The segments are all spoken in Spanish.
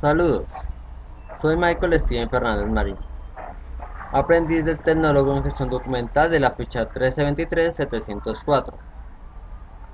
Saludos, soy Michael Steven Fernández Marín, aprendiz del tecnólogo en gestión documental de la ficha 1323-704.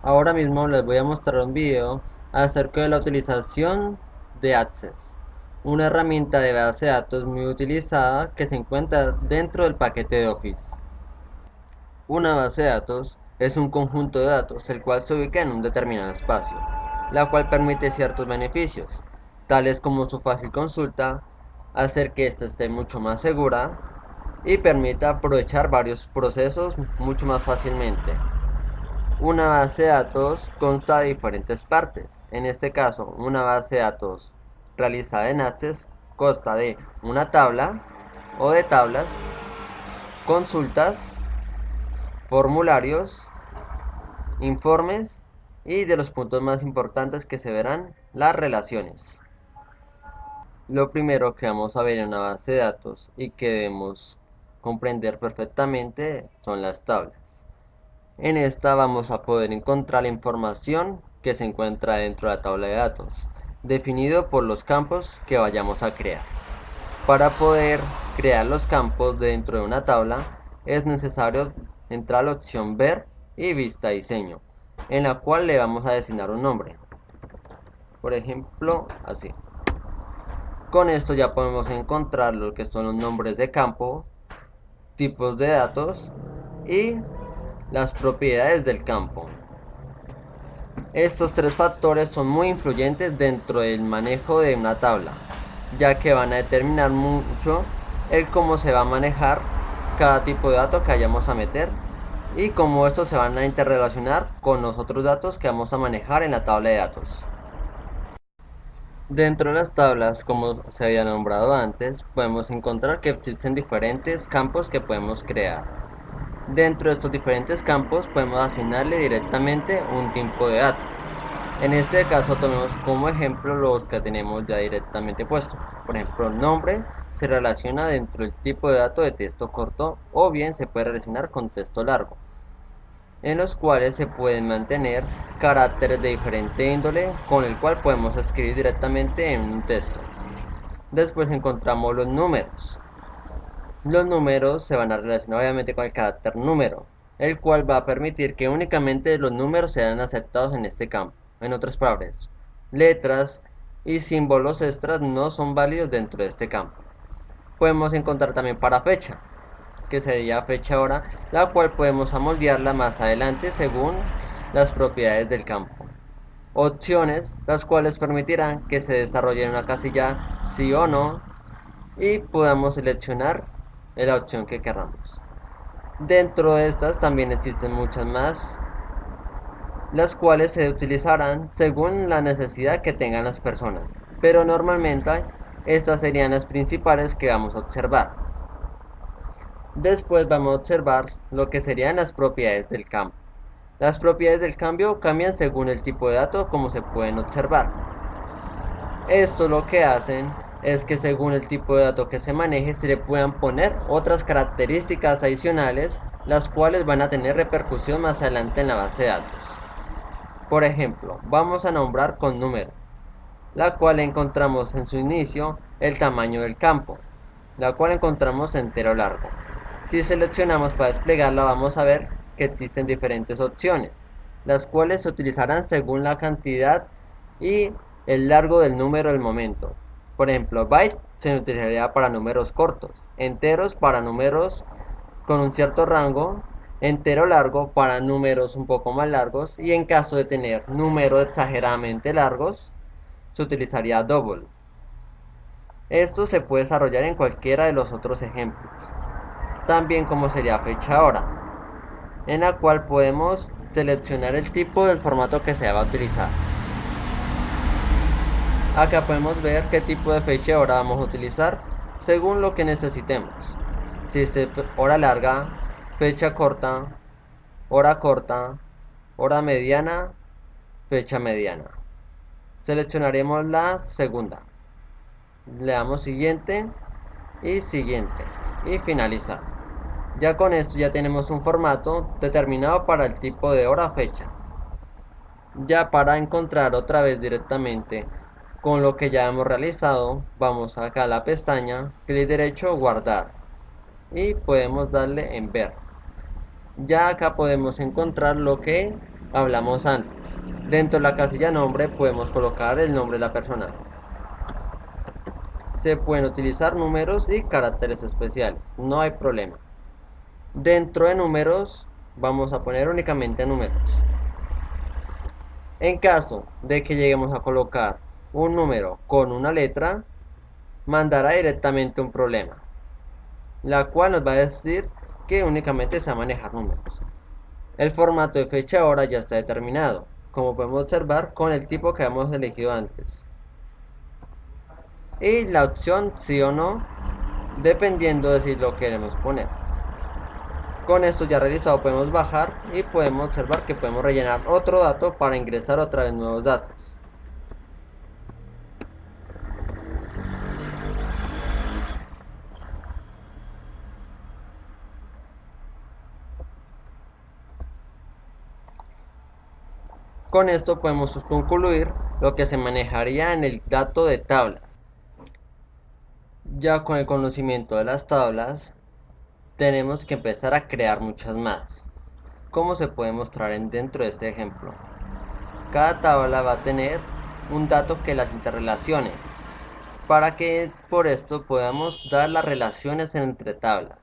Ahora mismo les voy a mostrar un video acerca de la utilización de Access, una herramienta de base de datos muy utilizada que se encuentra dentro del paquete de Office. Una base de datos es un conjunto de datos el cual se ubica en un determinado espacio, la cual permite ciertos beneficios, tales como su fácil consulta, hacer que ésta esté mucho más segura y permita aprovechar varios procesos mucho más fácilmente. Una base de datos consta de diferentes partes. En este caso, una base de datos realizada en Access consta de una tabla o de tablas, consultas, formularios, informes y de los puntos más importantes que se verán, las relaciones. Lo primero que vamos a ver en una base de datos y que debemos comprender perfectamente son las tablas. En esta vamos a poder encontrar la información que se encuentra dentro de la tabla de datos, definido por los campos que vayamos a crear. Para poder crear los campos dentro de una tabla es necesario entrar a la opción Ver y Vista Diseño, en la cual le vamos a designar un nombre. Por ejemplo, así. Con esto ya podemos encontrar lo que son los nombres de campo, tipos de datos y las propiedades del campo. Estos tres factores son muy influyentes dentro del manejo de una tabla, ya que van a determinar mucho el cómo se va a manejar cada tipo de dato que vayamos a meter y cómo estos se van a interrelacionar con los otros datos que vamos a manejar en la tabla de datos. Dentro de las tablas, como se había nombrado antes, podemos encontrar que existen diferentes campos que podemos crear. Dentro de estos diferentes campos podemos asignarle directamente un tipo de dato. En este caso tomemos como ejemplo los que tenemos ya directamente puestos. Por ejemplo, nombre se relaciona dentro del tipo de dato de texto corto o bien se puede relacionar con texto largo, en los cuales se pueden mantener caracteres de diferente índole con el cual podemos escribir directamente en un texto. Después encontramos los números. Los números se van a relacionar obviamente con el carácter número, el cual va a permitir que únicamente los números sean aceptados en este campo. En otras palabras, letras y símbolos extras no son válidos dentro de este campo. Podemos encontrar también para fecha, que sería fecha hora, la cual podemos amoldearla más adelante según las propiedades del campo. Opciones, las cuales permitirán que se desarrolle en una casilla sí o no y podamos seleccionar la opción que queramos. Dentro de estas también existen muchas más, las cuales se utilizarán según la necesidad que tengan las personas, pero normalmente estas serían las principales que vamos a observar. Después vamos a observar lo que serían las propiedades del campo. Las propiedades del cambio cambian según el tipo de dato, como se pueden observar. Esto lo que hacen es que según el tipo de dato que se maneje se le puedan poner otras características adicionales, las cuales van a tener repercusión más adelante en la base de datos. Por ejemplo, vamos a nombrar con número, la cual encontramos en su inicio el tamaño del campo, la cual encontramos entero largo. Si seleccionamos para desplegarla vamos a ver que existen diferentes opciones, las cuales se utilizarán según la cantidad y el largo del número del momento. Por ejemplo, byte se utilizaría para números cortos, enteros para números con un cierto rango, entero largo para números un poco más largos y en caso de tener números exageradamente largos se utilizaría double. Esto se puede desarrollar en cualquiera de los otros ejemplos. También como sería fecha hora, en la cual podemos seleccionar el tipo del formato que se va a utilizar. Acá podemos ver qué tipo de fecha y hora vamos a utilizar según lo que necesitemos. Si es hora larga, fecha corta, hora mediana, fecha mediana. Seleccionaremos la segunda. Le damos siguiente y siguiente y finalizar. Ya con esto ya tenemos un formato determinado para el tipo de hora fecha. Ya para encontrar otra vez directamente Con lo que ya hemos realizado, vamos acá a la pestaña, clic derecho, guardar y podemos darle en ver. Ya acá podemos encontrar lo que hablamos antes. Dentro de la casilla nombre podemos colocar el nombre de la persona. Se pueden utilizar números y caracteres especiales, no hay problema. Dentro de números vamos a poner únicamente números. En caso de que lleguemos a colocar un número con una letra, mandará directamente un problema, la cual nos va a decir que únicamente se va a manejar números. El formato de fecha y hora ya está determinado, como podemos observar con el tipo que hemos elegido antes. Y la opción sí o no, dependiendo de si lo queremos poner. Con esto ya realizado podemos bajar y podemos observar que podemos rellenar otro dato para ingresar otra vez nuevos datos. Con esto podemos concluir lo que se manejaría en el dato de tablas. Ya con el conocimiento de las tablas, tenemos que empezar a crear muchas más. Como se puede mostrar dentro de este ejemplo. Cada tabla va a tener un dato que las interrelacione, para que por esto podamos dar las relaciones entre tablas.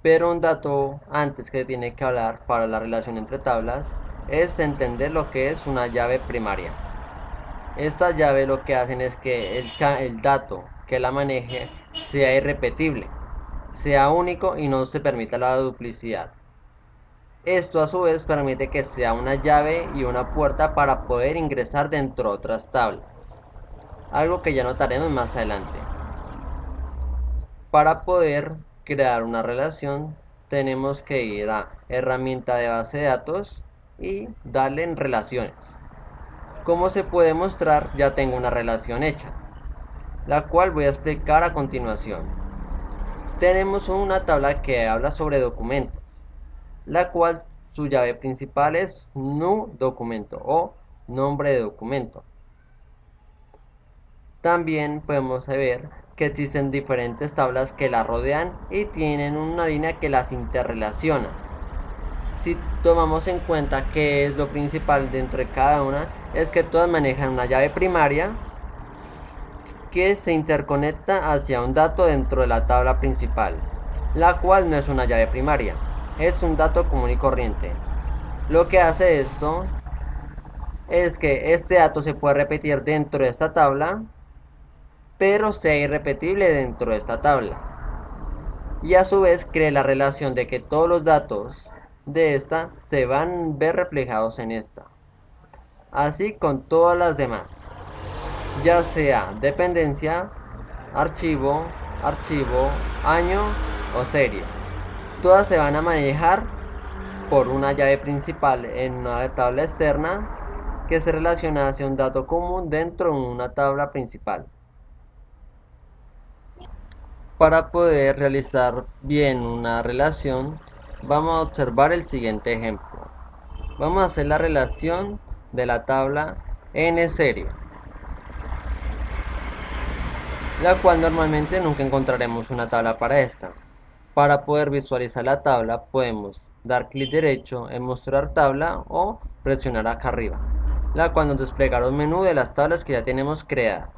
Pero un dato antes que tiene que hablar para la relación entre tablas es entender lo que es una llave primaria. Estas llaves lo que hacen es que el dato que la maneje sea irrepetible, sea único y no se permita la duplicidad. Esto a su vez permite que sea una llave y una puerta para poder ingresar dentro de otras tablas, algo que ya notaremos más adelante. Para poder crear una relación tenemos que ir a herramienta de base de datos y darle en relaciones. Como se puede mostrar, ya tengo una relación hecha, la cual voy a explicar a continuación. Tenemos una tabla que habla sobre documentos, la cual su llave principal es new documento o nombre de documento. También podemos ver que existen diferentes tablas que la rodean y tienen una línea que las interrelaciona. Si tomamos en cuenta que es lo principal dentro de cada una, es que todas manejan una llave primaria que se interconecta hacia un dato dentro de la tabla principal, la cual no es una llave primaria, es un dato común y corriente. Lo que hace esto es que este dato se puede repetir dentro de esta tabla, pero sea irrepetible dentro de esta tabla. Y a su vez cree la relación de que todos los datos de esta se van a ver reflejados en esta. Así con todas las demás, ya sea dependencia, archivo, año o serie. Todas se van a manejar por una llave principal en una tabla externa que se relaciona hacia un dato común dentro de una tabla principal. Para poder realizar bien una relación, vamos a observar el siguiente ejemplo. Vamos a hacer la relación de la tabla n serie, la cual normalmente nunca encontraremos una tabla para esta. Para poder visualizar la tabla podemos dar clic derecho en mostrar tabla o presionar acá arriba, la cual nos desplegará un menú de las tablas que ya tenemos creadas.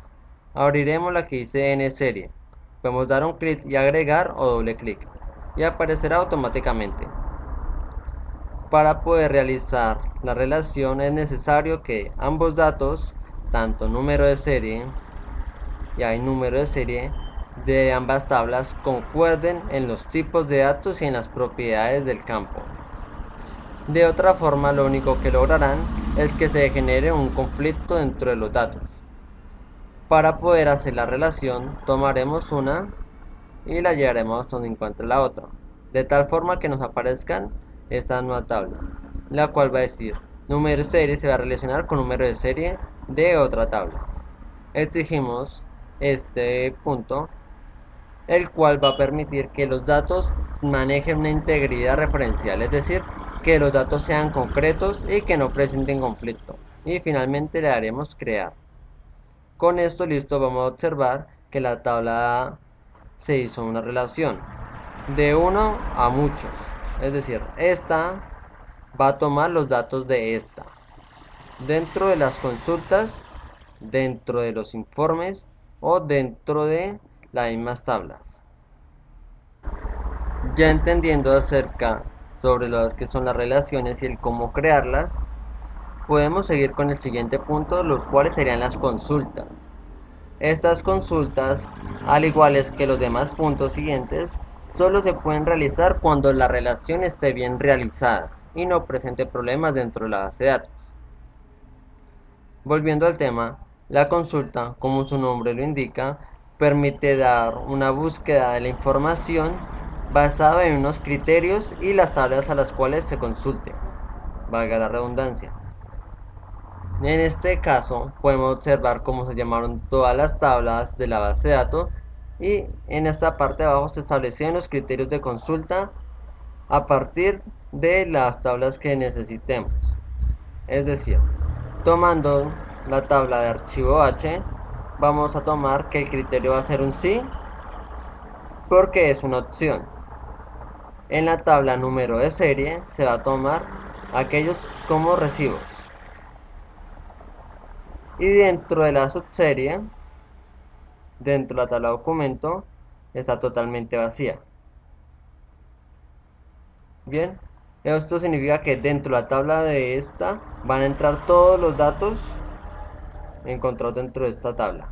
Abriremos la que dice n serie. Podemos dar un clic y agregar o doble clic y aparecerá automáticamente. Para poder realizar la relación es necesario que ambos datos, tanto número de serie y hay número de serie de ambas tablas, concuerden en los tipos de datos y en las propiedades del campo. De otra forma, lo único que lograrán es que se genere un conflicto dentro de los datos. Para poder hacer la relación, tomaremos una y la llevaremos donde encuentre la otra, de tal forma que nos aparezcan esta nueva tabla, la cual va a decir número de serie se va a relacionar con número de serie de otra tabla. Exigimos este punto, el cual va a permitir que los datos manejen una integridad referencial, es decir, que los datos sean concretos y que no presenten conflicto. Y finalmente le daremos crear. Con esto listo vamos a observar que la tabla se hizo una relación de 1 a muchos. Es decir, esta va a tomar los datos de esta. Dentro de las consultas, dentro de los informes o dentro de las mismas tablas. Ya entendiendo acerca sobre lo que son las relaciones y el cómo crearlas, podemos seguir con el siguiente punto, los cuales serían las consultas. Estas consultas, al igual que los demás puntos siguientes, solo se pueden realizar cuando la relación esté bien realizada y no presente problemas dentro de la base de datos. Volviendo al tema, la consulta, como su nombre lo indica, permite dar una búsqueda de la información basada en unos criterios y las tablas a las cuales se consulte, valga la redundancia. En este caso, podemos observar cómo se llamaron todas las tablas de la base de datos y en esta parte de abajo se establecieron los criterios de consulta a partir de las tablas que necesitemos. Es decir, tomando la tabla de archivo H, vamos a tomar que el criterio va a ser un sí porque es una opción. En la tabla número de serie se va a tomar aquellos como recibos. Y dentro de la subserie, dentro de la tabla documento, está totalmente vacía. Bien, esto significa que dentro de la tabla de esta van a entrar todos los datos encontrados dentro de esta tabla.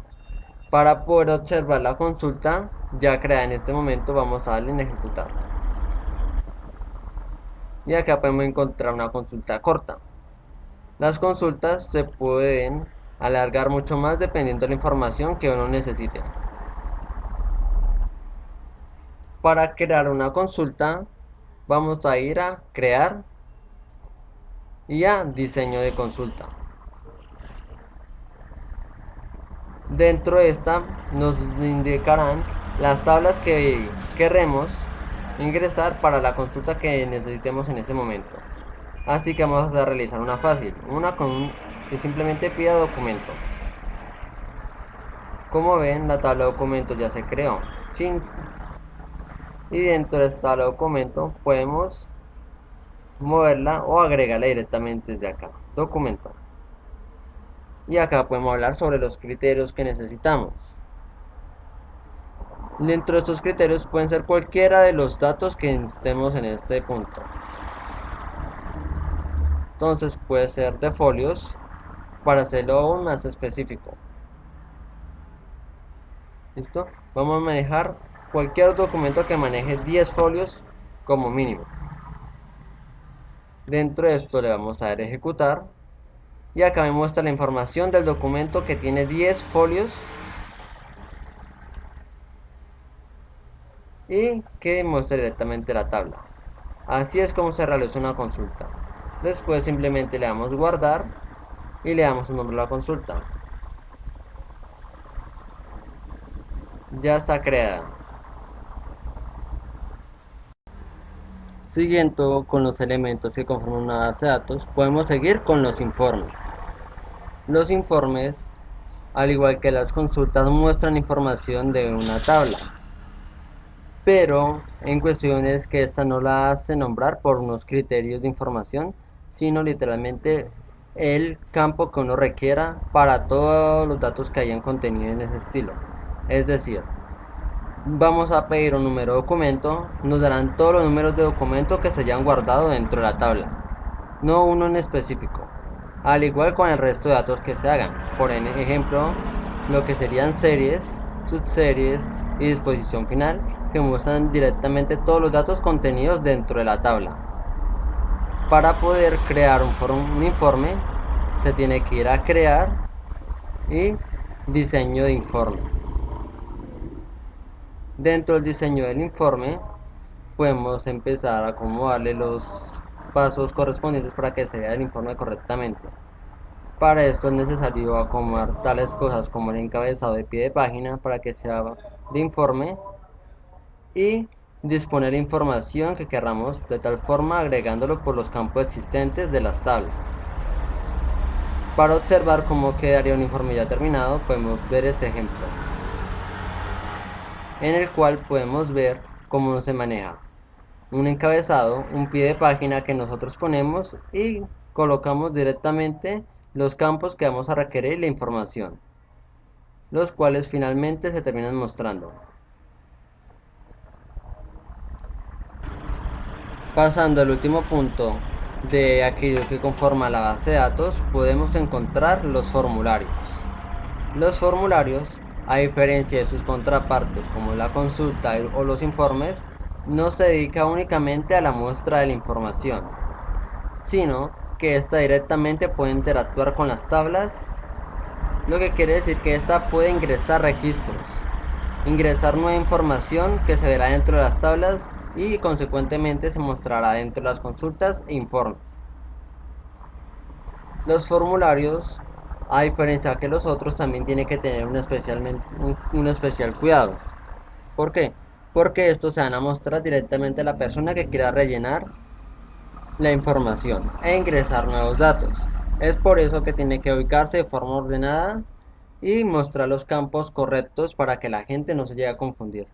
Para poder observar la consulta ya creada en este momento, vamos a darle en ejecutar. Y acá podemos encontrar una consulta corta. Las consultas se pueden alargar mucho más dependiendo de la información que uno necesite. Para crear una consulta, vamos a ir a crear y a diseño de consulta. Dentro de esta nos indicarán las tablas que queremos ingresar para la consulta que necesitemos en ese momento. Así que vamos a realizar una fácil, una que simplemente pida documento. Como ven, la tabla de documentos ya se creó. Y dentro de esta tabla de documentos podemos moverla o agregarla directamente desde acá. Documento. Y acá podemos hablar sobre los criterios que necesitamos. Dentro de estos criterios pueden ser cualquiera de los datos que estemos en este punto. Entonces puede ser de folios para hacerlo aún más específico. ¿Listo? Vamos a manejar cualquier documento que maneje 10 folios como mínimo. Dentro de esto le vamos a dar ejecutar. Y acá me muestra la información del documento que tiene 10 folios y que muestra directamente la tabla. Así es como se realiza una consulta. Después simplemente le damos guardar y le damos un nombre a la consulta. Ya está creada. Siguiendo con los elementos que conforman una base de datos, podemos seguir con los informes. Los informes, al igual que las consultas, muestran información de una tabla, pero en cuestiones que esta no la hace nombrar por unos criterios de información, sino literalmente el campo que uno requiera para todos los datos que hayan contenido en ese estilo. Es decir, vamos a pedir un número de documento, nos darán todos los números de documento que se hayan guardado dentro de la tabla, no uno en específico, al igual con el resto de datos que se hagan. Por ejemplo, lo que serían series, subseries y disposición final, que muestran directamente todos los datos contenidos dentro de la tabla. Para poder crear un informe, se tiene que ir a crear y diseño de informe. Dentro del diseño del informe podemos empezar a acomodarle los pasos correspondientes para que se vea el informe correctamente. Para esto es necesario acomodar tales cosas como el encabezado de pie de página para que sea de informe y disponer información que queramos de tal forma agregándolo por los campos existentes de las tablas. Para observar cómo quedaría un informe ya terminado, podemos ver este ejemplo, en el cual podemos ver cómo se maneja un encabezado, un pie de página que nosotros ponemos y colocamos directamente los campos que vamos a requerir y la información, los cuales finalmente se terminan mostrando. Pasando al último punto de aquello que conforma la base de datos, podemos encontrar los formularios. Los formularios, a diferencia de sus contrapartes como la consulta o los informes, no se dedica únicamente a la muestra de la información, sino que ésta directamente puede interactuar con las tablas, lo que quiere decir que ésta puede ingresar registros, ingresar nueva información que se verá dentro de las tablas y consecuentemente se mostrará dentro de las consultas e informes. Los formularios, a diferencia que los otros, también tienen que tener un especial cuidado. ¿Por qué? Porque estos se van a mostrar directamente a la persona que quiera rellenar la información e ingresar nuevos datos. Es por eso que tiene que ubicarse de forma ordenada y mostrar los campos correctos para que la gente no se llegue a confundir.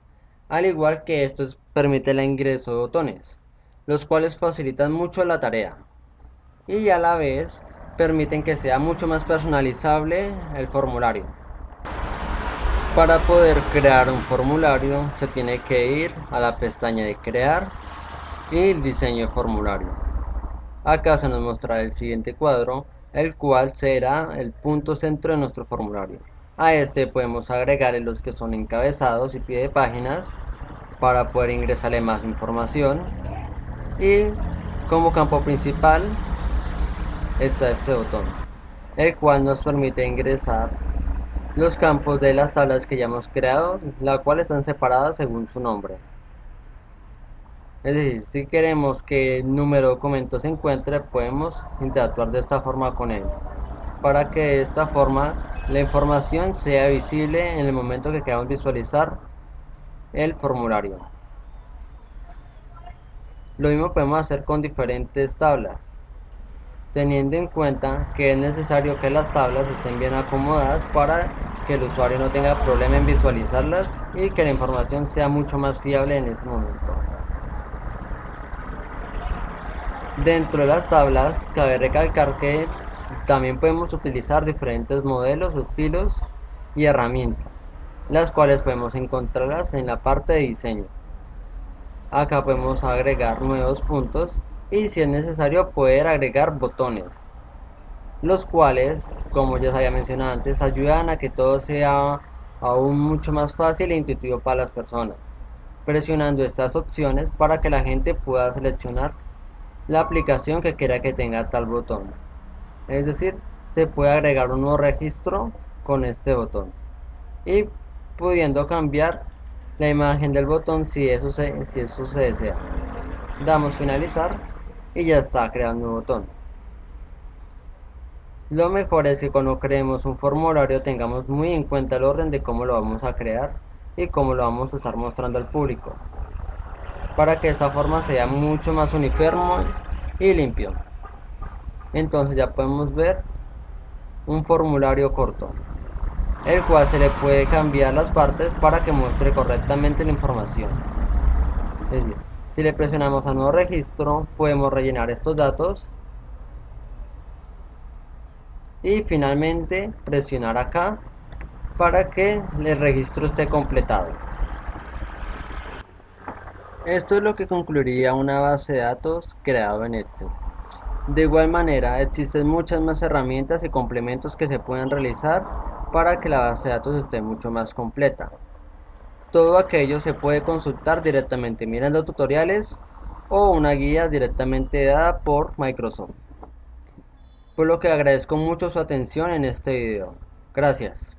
Al igual que esto permite el ingreso de botones, los cuales facilitan mucho la tarea y a la vez permiten que sea mucho más personalizable el formulario. Para poder crear un formulario se tiene que ir a la pestaña de crear y diseño de formulario. Acá se nos mostrará el siguiente cuadro, el cual será el punto centro de nuestro formulario. A este podemos agregarle los que son encabezados y pie de páginas para poder ingresarle más información, y como campo principal está este botón, el cual nos permite ingresar los campos de las tablas que ya hemos creado, las cuales están separadas según su nombre. Es decir, si queremos que el número de documentos se encuentre, podemos interactuar de esta forma con él, para que de esta forma la información sea visible en el momento que queramos visualizar el formulario. Lo mismo podemos hacer con diferentes tablas, teniendo en cuenta que es necesario que las tablas estén bien acomodadas para que el usuario no tenga problema en visualizarlas y que la información sea mucho más fiable en ese momento. Dentro de las tablas, cabe recalcar que también podemos utilizar diferentes modelos o estilos y herramientas, las cuales podemos encontrarlas en la parte de diseño. Acá podemos agregar nuevos puntos y, si es necesario, poder agregar botones, los cuales, como ya se había mencionado antes, ayudan a que todo sea aún mucho más fácil e intuitivo para las personas, presionando estas opciones para que la gente pueda seleccionar la aplicación que quiera que tenga tal botón. Es decir, se puede agregar un nuevo registro con este botón y pudiendo cambiar la imagen del botón si eso se desea. Damos finalizar y ya está creado un nuevo botón. Lo mejor es que cuando creemos un formulario tengamos muy en cuenta el orden de cómo lo vamos a crear y cómo lo vamos a estar mostrando al público, para que de esta forma sea mucho más uniforme y limpio. Entonces ya podemos ver un formulario corto, el cual se le puede cambiar las partes para que muestre correctamente la información. Es decir, si le presionamos a nuevo registro, podemos rellenar estos datos y finalmente presionar acá para que el registro esté completado. Esto es lo que concluiría una base de datos creado en Excel. De igual manera, existen muchas más herramientas y complementos que se pueden realizar para que la base de datos esté mucho más completa. Todo aquello se puede consultar directamente mirando tutoriales o una guía directamente dada por Microsoft. Por lo que agradezco mucho su atención en este video. Gracias.